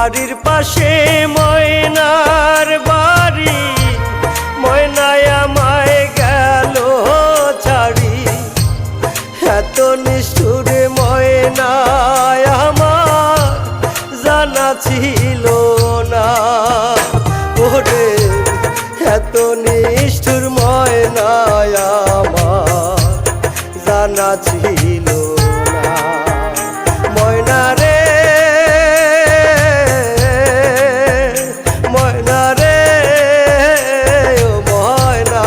বাড়ির পাশে ময়নার বাড়ি, ময়নায় আমায় গেল ছাড়ি। এত নিষ্ঠুর ময়নায় আমার জানা ছিল না, ওরে এত নিষ্ঠুর ময়নায় আমার জানা ছিল না। ময়না রে ময়না রে ও ময়না,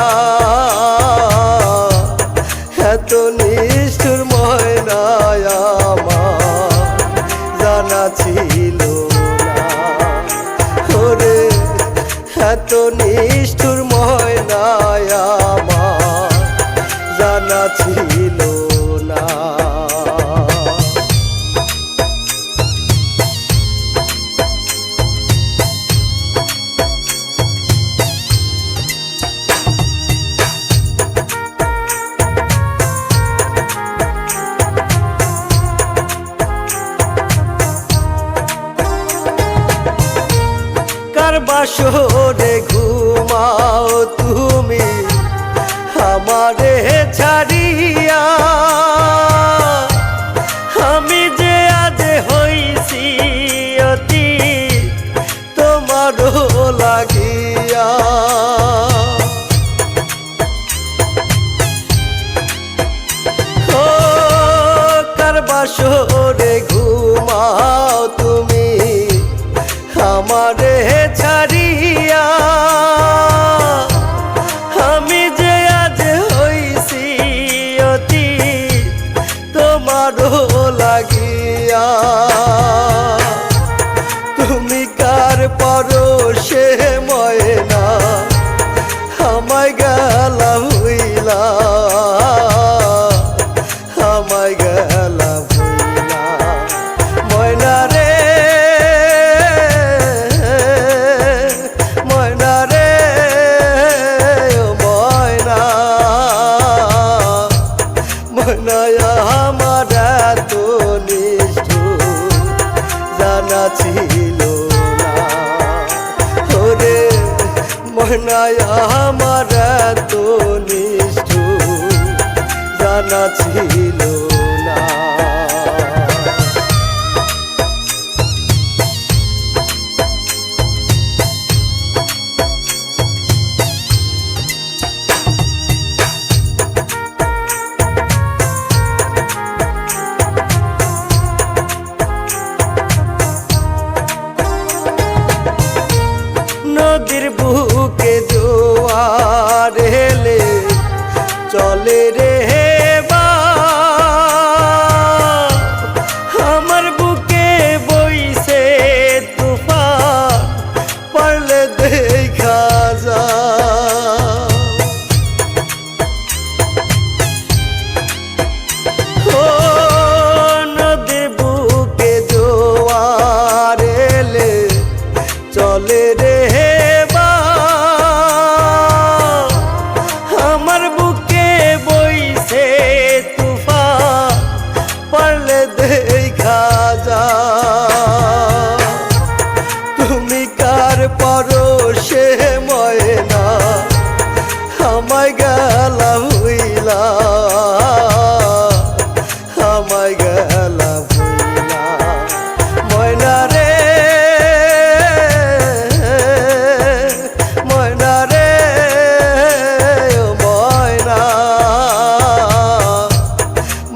এত নিষ্ঠুর ময়নায় আমার জানা ছিল না, ওরে এত নিষ্ঠুর ময়নায় আমার জানা ছিল না। কার বাসরে ঘুমাও তুমি আমারে ছাড়িয়া, আমি যে আজ হইছি অতি তোমারও লাগিয়া। ও কার বাসরে ঘুমাও তুমি আমারে ছাড়িয়া, আমি যে আজ হইছি অতি তোমারও লাগিয়া। তুমি কার পরশে ময়না আমায় গেলা হইলা, আমায় গেলা হইলা। ময়না রে ময়না রে ও ময়না, ময়নায় আমার এত নিষ্ঠুর জানা ছিল না, ওরে ময়নায় আমার এত নিষ্ঠুর জানা ছিল না। নদীর বুকে জোয়ার এলে চলে রে বা, আমার বুকে বইছে তুফান পারলে দেখা যা। ও নদীর বুকে জোয়ার এলে চলে রে বা, আমার বুকে বইছে তুফান পারলে দেখা যা। তুমি কার পরশে ময়না আমায় গেলা হইলা, আমায় গেলা হইলা। ময়না রে ময়না রে ও ময়না,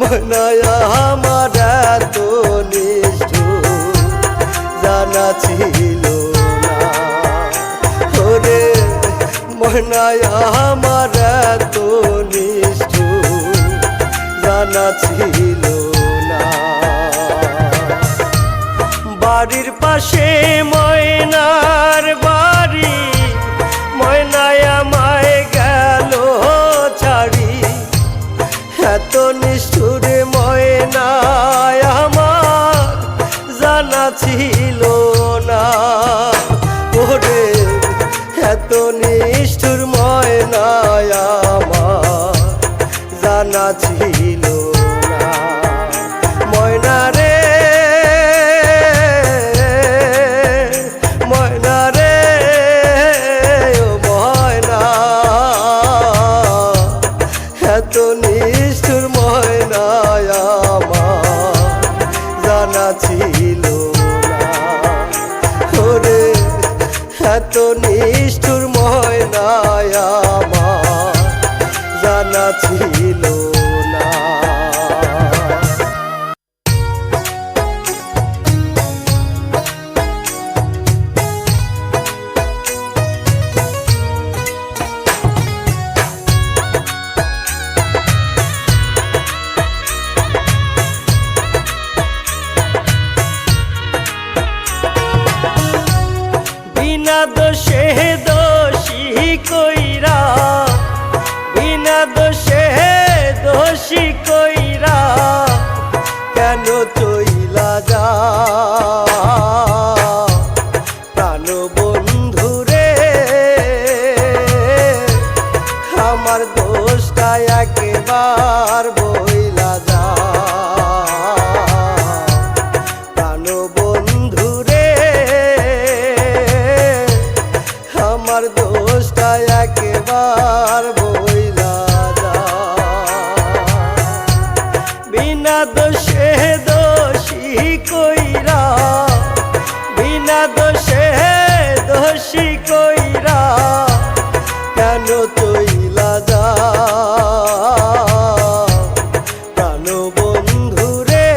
ময়নায় আমার এত নিষ্ঠুর জানা ছিল না, ওরে ময়নায় আমার এত নিষ্ঠুর জানা ছিল না। বাড়ির পাশে ময়নার বাড়ি, ময়নায় আমায় গেল ছাড়ি। এত নিষ্ঠুর ময়নায় আমার জানা ছিল না, ওরে এত নিষ্ঠুর ময়নায় আমার জানা ছিল না। বিনা দোষে দোষী কইরা, বিনা দোষে দোষী কইরা কেন চইলা যা প্রাণ বন্ধু রে, আমার দোষটা একেবার বইলা যা প্রাণ বন্ধু রে, আমার দোষটা একেবার বইলা যা। বিনা দোষে দোষী কইরা, বিনা দোষে দোষী কইরা কেন চইলা যা প্রাণ বন্ধু রে,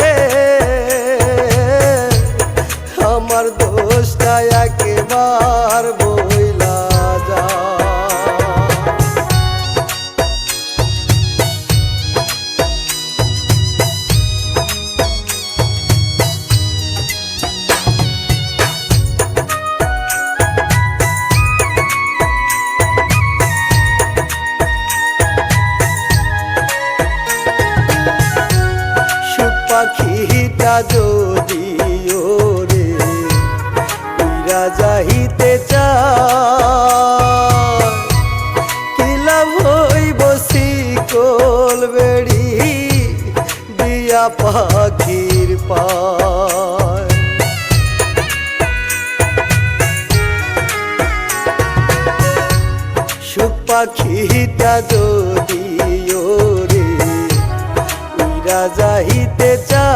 আমার দোষটা একেবার বইলা যা। পাখিটা যদি ওরে উইরা যাইতে চায়, কি লাভ হইব শিকল বেড়ি দিয়া পাখির পায়। সুখ পাখিটা যদি ওরে উইরা যাইতে চায়,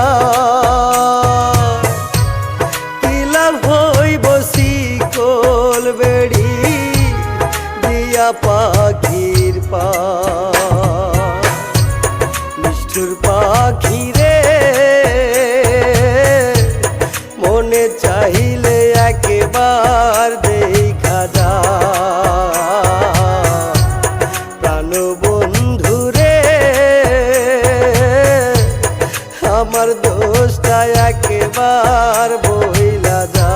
কি লাভ হইব শিকল বেড়ি দিয়া পাখির পায়। নিষ্ঠুর পাখি রে, মনে চাইলে একেবার দেখা যা প্রাণ বন্ধু রে, আমার দোষটা একেবার বইলা যা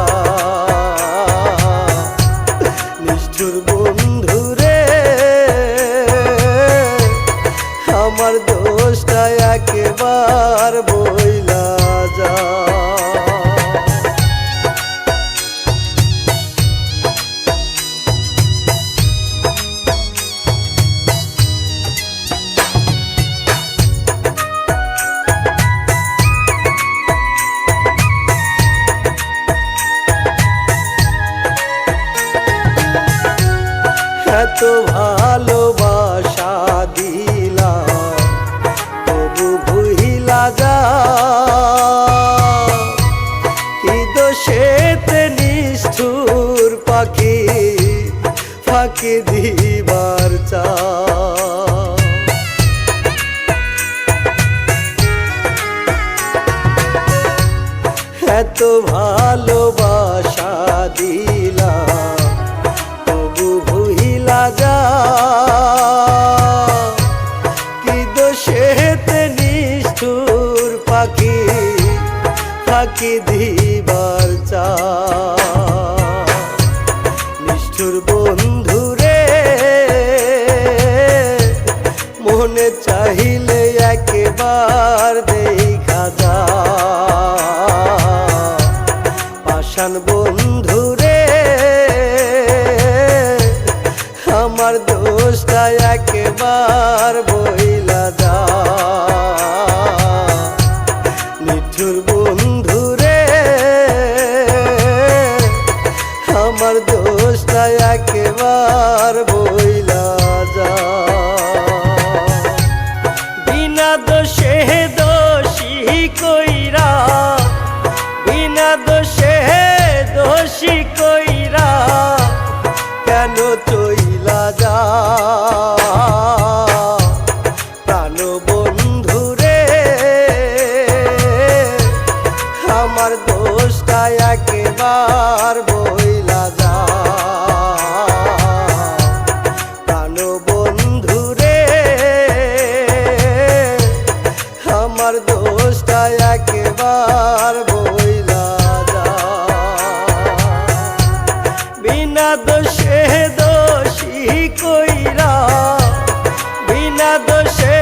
নিষ্ঠুর বন্ধু রে, আমার দোষটা একেবার বইলা যা। এত ভালোবাসা দিলাম তবু ভুইলা যা, কি দোষেতে নিষ্ঠুর পাখি ফাঁকি দিবার চা। এত ভালোবাসা দিলাম তবু ভুইলা যা, কি দোষেতে নিষ্ঠুর পাখি ফাঁকি দিবার চা। নিষ্ঠুর বন্ধু রে, মনে চাইলে একেবার দেখা যা পাষাণ বন্ধু রে, আমার দোষটা একেবার বইলা যা নিষ্ঠুর বন্ধু রে, আমার দোষটা একেবার বইলা যা। বিনা দোষে দোষী কইরা, বিনা দোষে দোষী কইরা কেন চইলা যা প্রাণ বন্ধু রে, আমার দোষটা একেবার বইলা যা প্রাণ বন্ধু রে, আমার দোষটা একেবার বইলা যা। বিনা বিনা দোষে দোষী কইরা, বিনা দোষে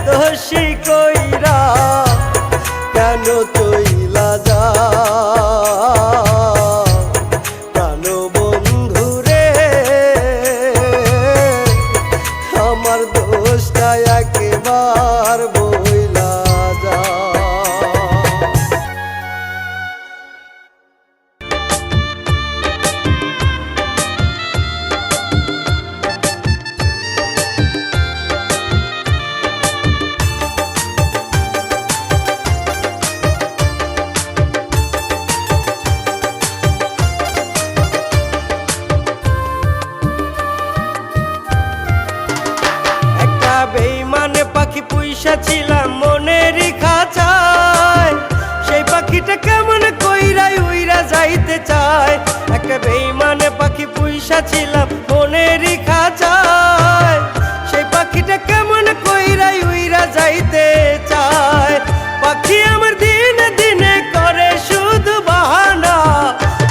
দোষী কইরা কেন চইলা যা প্রাণ বন্ধু রে, আমার দোষটা একেবার বইলা যা। বেইমানে পাখি পুইসা ছিলাম মনেরই খাঁচায়, সেই পাখিটা কেমন কইরা উইরা যাইতে চায়। একটা বেইমানে পাখি পুইসা ছিলাম মনেরই খাঁচায়, সেই পাখিটা কেমন কইরা উইরা যাইতে চায়। পাখি আমার দিনে দিনে করে শুধু বাহানা,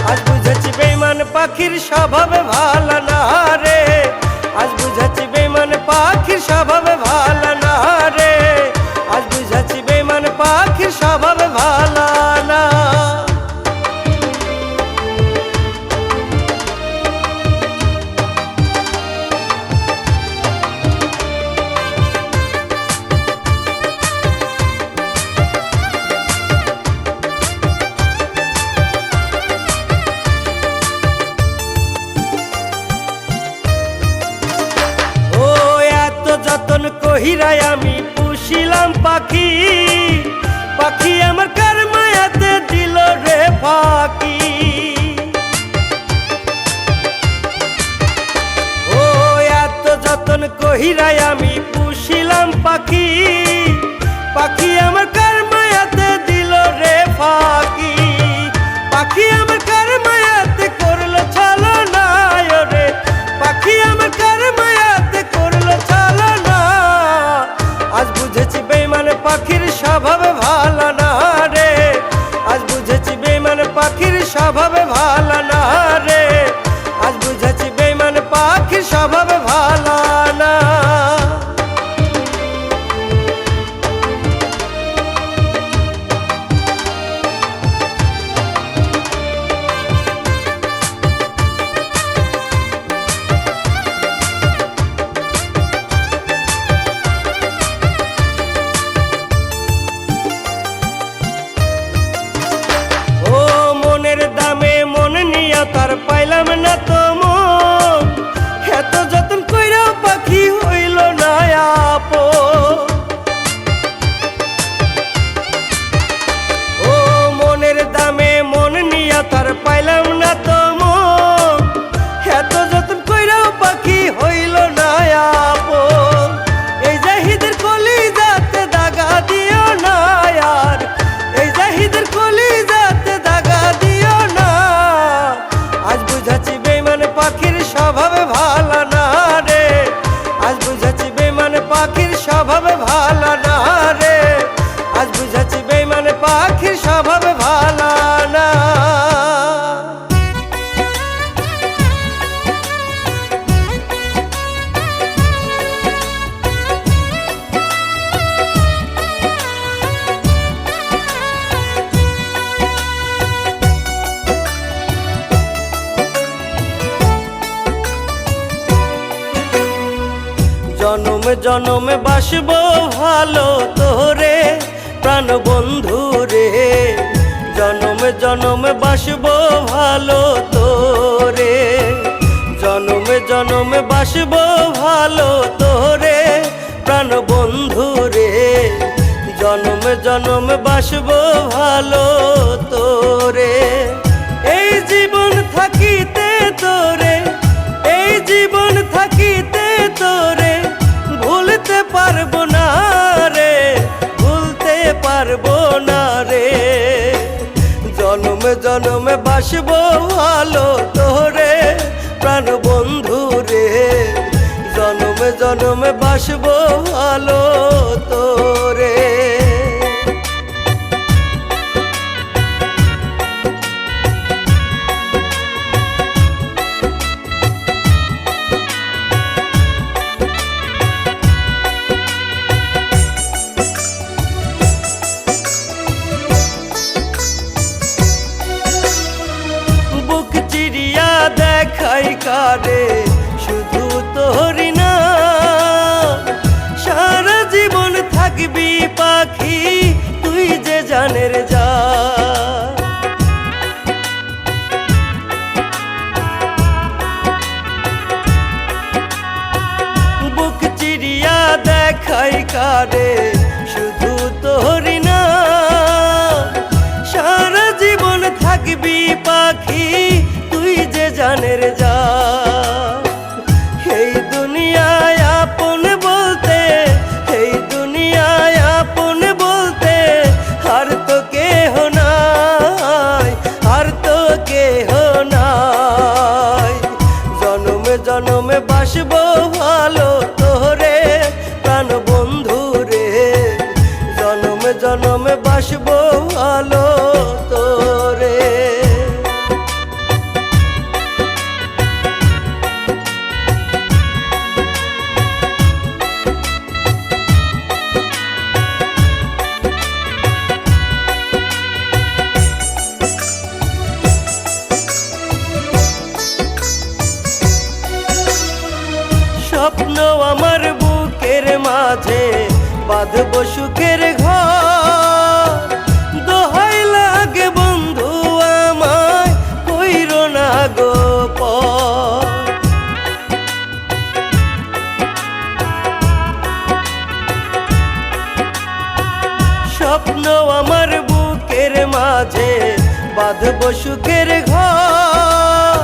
আজ বুঝেছি বেইমান পাখির স্বভাবে ভালো না রে, আজ বুঝেছি বেইমান পাখির স্বভাবে ভালো না রে, আজ বুঝেছি বেইমান পাখির স্বভাবে ভালো না। যতন কহিরাই আমি পুষিলাম পাখি, পাখি আমার কার মায়াতে দিল রে ফাঁকি। ও এত যতন কহিরাই আমি পুষিলাম পাখি, পাখি আমার কার মায়াতে দিল রে ফাঁকি। পাখি আমার কার মায়াতে করলো ছলনা রে, পাখি আমার কার মায়াতে করলো ছলনা। আজ বুঝেছি বেইমান পাখির স্বভাবে ভালো না রে, আজ বুঝেছি বেইমান পাখির স্বভাবে ভালো না রে, আজ বুঝেছি বেইমান পাখির স্বভাবে ভালো না। তার পাইলাম না তো মন, এত যতন কইরাও পাখি হইল না আপন। ও মনের দামে মন নিয়া তার পাইলাম না তো মন, এত যতন কইরাও পাখি হইল না আপন। এই জাহিদের কলিজাতে দাগা দিও না আর, এই জাহিদের কলিজাতে দাগা দিও না। আজ বুঝাচ্ছি বেইমান পাখির স্বভাবে ভালো না রে, আজ বুঝাচ্ছি বেইমান পাখির স্বভাবে ভালো না রে, আজ বুঝাচ্ছি বেইমান পাখির স্বভাবে ভালো না। জনমে জনমে বাসবো ভালো তোরে প্রাণ বন্ধু রে, জনমে জনমে বাসবো ভালো তোরে, জনমে জনমে বাসবো ভালো তোরে প্রাণ বন্ধু রে, জনমে জনমে বাসবো ভালো তোরে। এই জীবন থাকিতে তোরে, এই জীবন থাকিতে তোরে ভুলতে পারবো না রে, ভুলতে পারবো না রে। জনমে জনমে বাসবো ভালো তোরে প্রাণ বন্ধু রে, জনমে জনমে বাসবো ভালো তোরে। কারে শুধু তোরি না, সারা জীবন থাকবি পাখি তুই যে জানের যা। বুক চিরিয়া দেখাই কারে শুধু তোরি না, সারা জীবন থাকবি পাখি তুই যে জানের যা। এই দুনিয়ায় আপন বলতে, এই দুনিয়ায় আপন বলতে আর তো কেহ নাই, আর তো কেহ নাই। জনমে জনমে বাসবো ভালো তোরে প্রাণ বন্ধু রে, জনমে জনমে বাসবো ভালো তোরে। স্বপ্ন আমার বুকের মাঝে বাঁধবো সুখের ঘর, দোহাই লাগে বন্ধু আমায় কইরো না গো পর। স্বপ্ন আমার বুকের মাঝে বাঁধবো সুখের ঘর,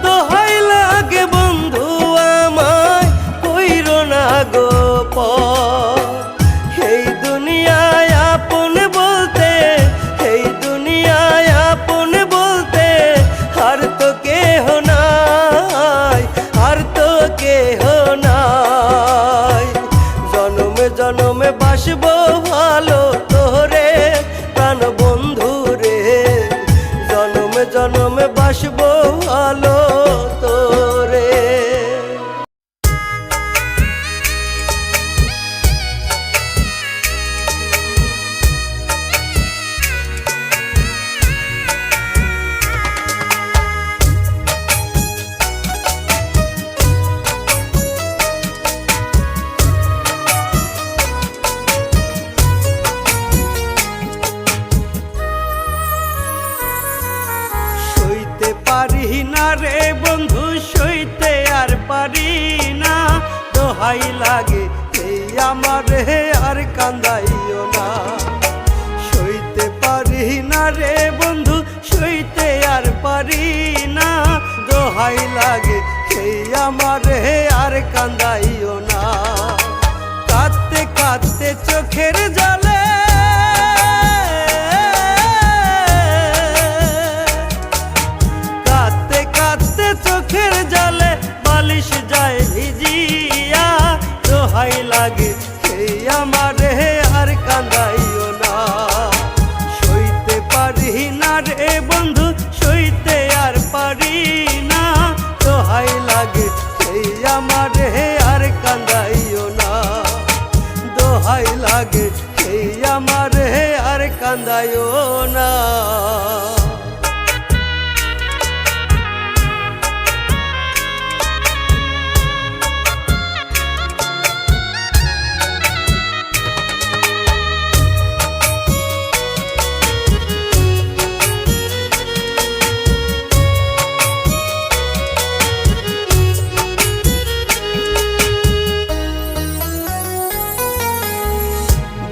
দোহাই লাগে বন্ধু আমায় কইরো না গো পর। এই দুনিয়ায় আপন বলতে, এই দুনিয়ায় আপন বলতে আর তো কেহ নাই, আর তো কেহ নাই। জনমে জনমে বাসবো ভালো তোরে প্রাণ বন্ধু রে, জনমে জনমে বাসবো ভালো তোরে। সইতে পারি না রে বন্ধু, সইতে আর পারি না, দোহাই লাগে এই আমার হে আর কান্দাইও না। সইতে পারি না রে বন্ধু, সইতে আর পারি না, দোহাই লাগে এই আমার হে আর কান্দাইও না। কাঁদতে কাঁদতে চোখের জলে, কাঁদতে কাঁদতে চোখের জলে বালিশ যায় ভিজিয়া, দোহাই লাগে এই আমার হে আর কান্দাইও না। সইতে পারি না রে বন্ধু, সইতে আর পারি না, দোহাই লাগে এই আমার হে আর কান্দাইও না। দোহাই লাগে এই আমার হে আর কান্দাইও না।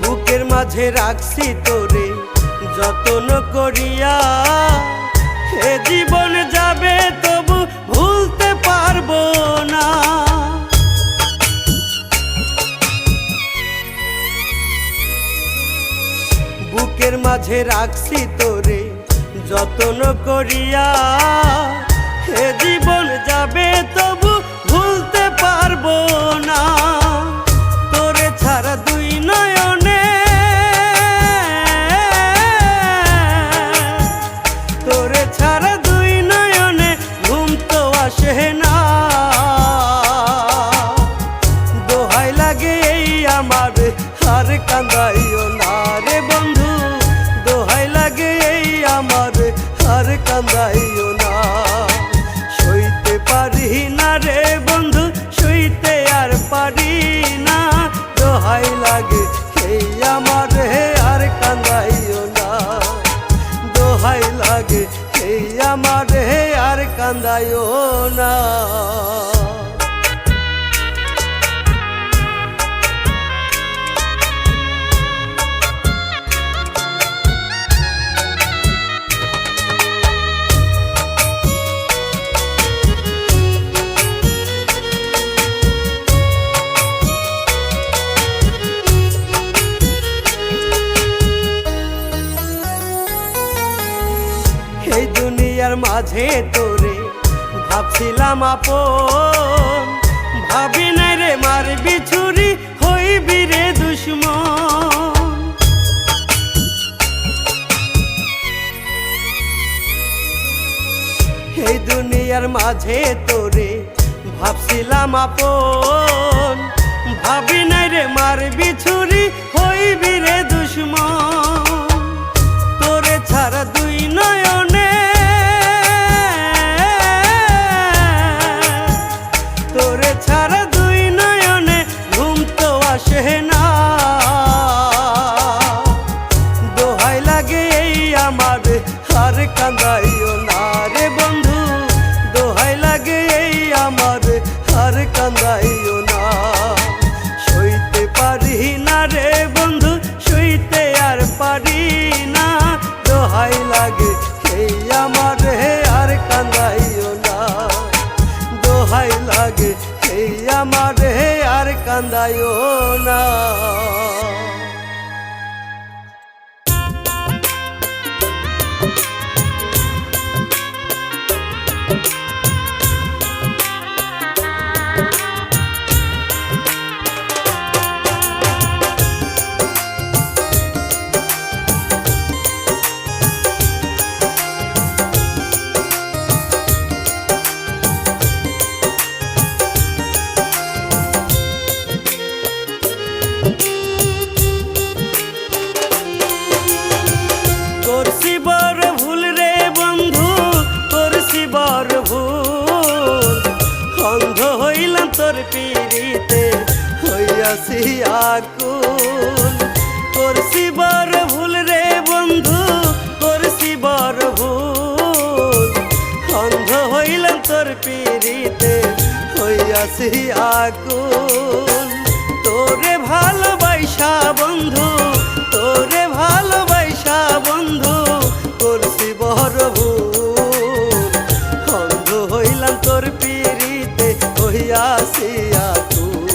বুকের মাঝে রাখছি তোরে যতন করিয়া, হে জীবন যাবে তবু ভুলতে পারবো না। বুকের মাঝে রাখছি তোরে যতন করিয়া, হে জীবন যাবে তবু ভুলতে পারবো না। তোরে ছাড়া দুই নয়নে, তোরে ছাড়া দুই নয়নে ঘুম তো আসে না। দোহাই লাগে এই আমার আর কান্দাইও না রে বন্ধু, দোহাই লাগে এই আমার আর কান্দাইও না। সইতে পারি কান্দাইও না। এই দুনিয়ার মাঝে তোরে ভাবছিলাম আপন, ভাবি নাই রে মারবি ছুরি হইবি রে দুশ্মন। এই দুনিয়ার মাঝে তোরে ভাবছিলাম আপন, ভাবি নাই রে মারবি ছুরি হইবি রে দুশ্মন। তোরে ছাড়া দুই নয়নে, তোরে ছাড়া দুই নয়নে ঘুম তো আসে না। দোহাই লাগে এই আমার আর কান্দাইও না রে বন্ধু, দোহাই লাগে এই আমার আর কান্দাইও না। সইতে পারি না রে বন্ধু, সইতে আর পারি না। দোহাই লাগে এই আমার আর কান্দাইও না, দোহাই লাগে এই আমার আর কান্দাইও না। করছি বড় ভুল রে বন্ধু, করছি বড় ভুল। অন্ধ হইলাম তোর পিড়িতে হইয়াছি আকুল। করছি বড় ভুল রে বন্ধু, করছি বড় ভুল। অন্ধ হইলাম তোর পিড়িতে হইয়াছি আকুল। তোরে ভালোবাসা বন্ধু, তোরে ভালোবাসা বন্ধু করছি বড় ভুল। অন্ধ হইলাম তোর পিড়িতে হইয়াছি আকুল।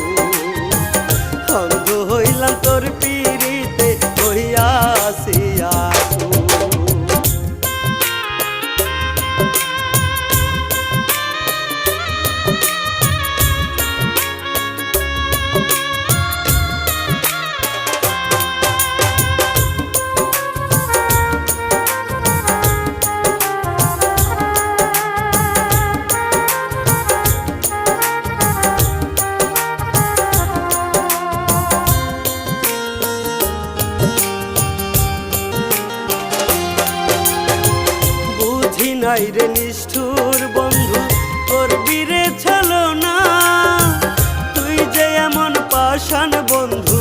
অন্ধ হইলাম তোর পিড়িতে হইয়াছি আকুল। নাই রে নিষ্ঠুর বন্ধু করবি রে ছলনা, তুই যে এমন পাষাণ বন্ধু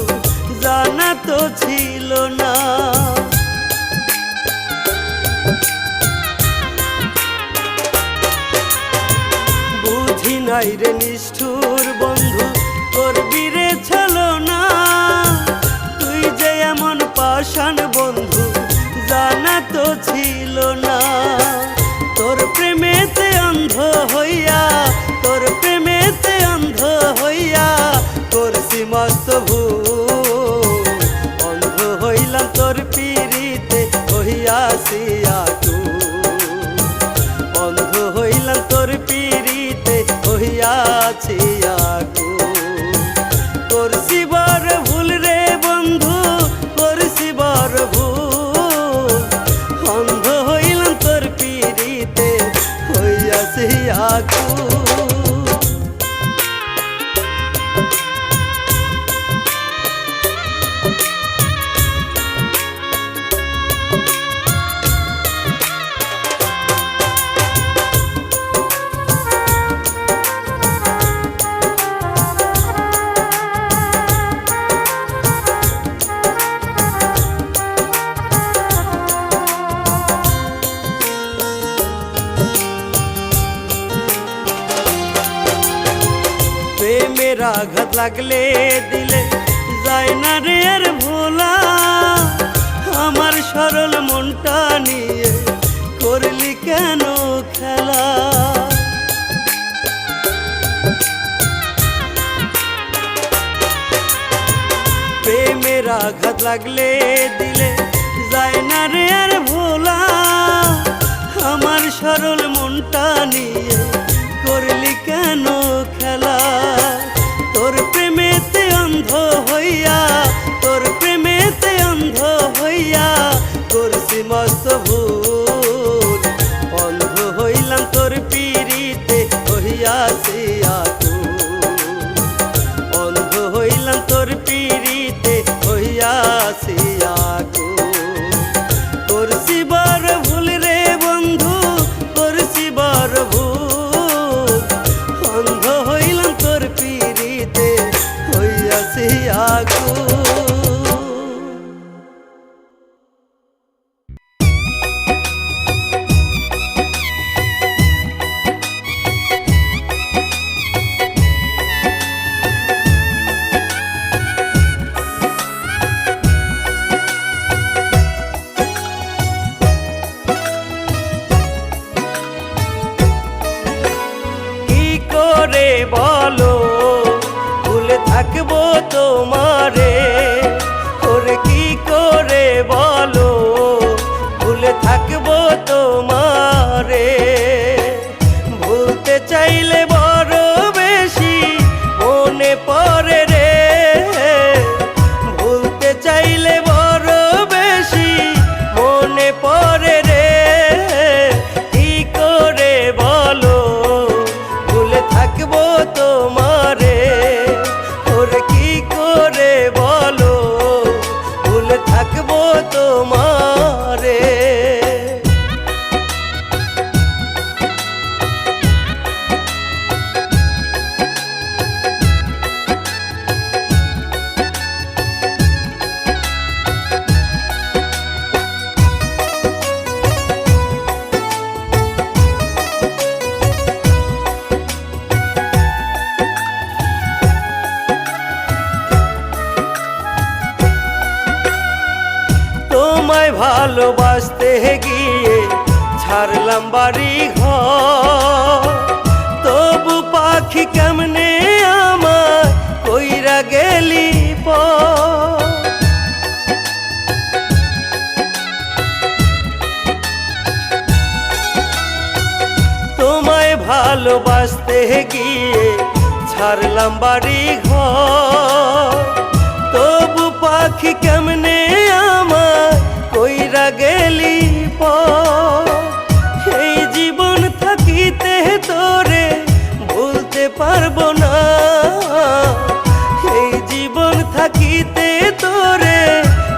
জানা তো ছিল না। বুঝি নাই রে নিষ্ঠুর বন্ধু করবি রে ছলনা, তুই যে এমন পাষাণ বন্ধু জানা তো ছিল না। তোর প্রেমেতে অন্ধ হইয়া, তোর প্রেমেতে অন্ধ হইয়া করছি মস্ত ভুল। অন্ধ হইলাম তোর পিড়িতে হইয়াছি আকুল। অন্ধ হইলাম তোর পিড়িতে হইয়াছি আকুল। করছি বড় ভুল রে বন্ধু, করছি বড় ভুল। অন্ধ হইলাম তোর পিড়িতে হইয়াছি আকুল। আঘাত লাগলে দিলে যায় না রে আর ভোলা, আমার সরল মনটা নিয়ে করলি কেন খেলা। প্রেমের আঘাত লাগলে দিলে যায় না রে আর ভোলা, আমার সরল মনটা নিয়ে করলি কেন খেলা। তোর প্রেমেতে অন্ধ হইয়া, তোর প্রেমেতে অন্ধ হইয়া করছি মস্ত ভুল, অন্ধ হইলাম তোর পিরিতে হইয়াছি আকুল, অন্ধ হইলাম তোর পিরিতে হইয়াছি আকুল। করছি বড় ভুল রে বন্ধু, করছি বড় ভুল, অন্ধ হইলাম তোর পিরিতে হইয়াছি আকুল। বলো ভুলে থাকবো তোমারে, ওরে কি করে বলো ভুলে থাকবো তোমারে। ভুলতে চাইলে বড় বেশি মনে পড়ে রে, ভুলতে চাইলে বড় বেশি মনে পড়ে রে। কি করে বলো ভুলে থাকবো তোমারে, ওরে কি করে বলো ভুলে থাকবো তোমারে। তোমায় ভালোবাসতে গিয়ে ছাড়লাম বাড়ি ঘর, তবু পাখি কেমনে আমার কইরা গেলি পর। তোমায় ভালোবাসতে গিয়ে ছাড়লাম বাড়ি ঘর, তবু পাখি কেমনে আমার কইরা গেলি পর। এই জীবন থাকিতে তোরে ভুলতে পারবো না, এই জীবন থাকিতে তোরে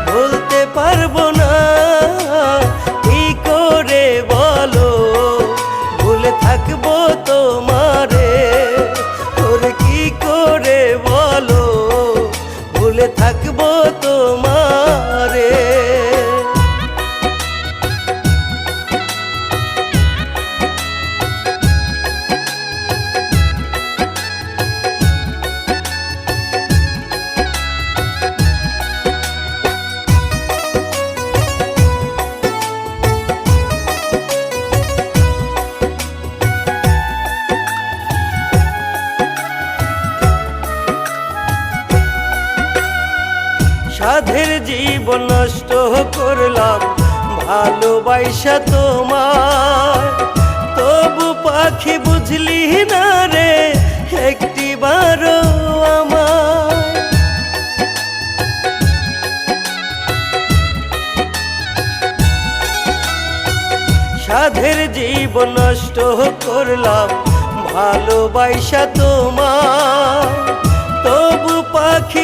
ভুলতে পারবো না। কি করে বলো ভুলে থাকবো তোমারে, তোরে কি করে বলো ভুলে থাকবো তোমারে। সাধের জীবন নষ্ট করলাম ভালোবাসা তোমার, তবু পাখি বুঝলি না রে একটিবারও আমার। সাধের জীবন নষ্ট করলাম ভালোবাসা তোমার, তবু পাখি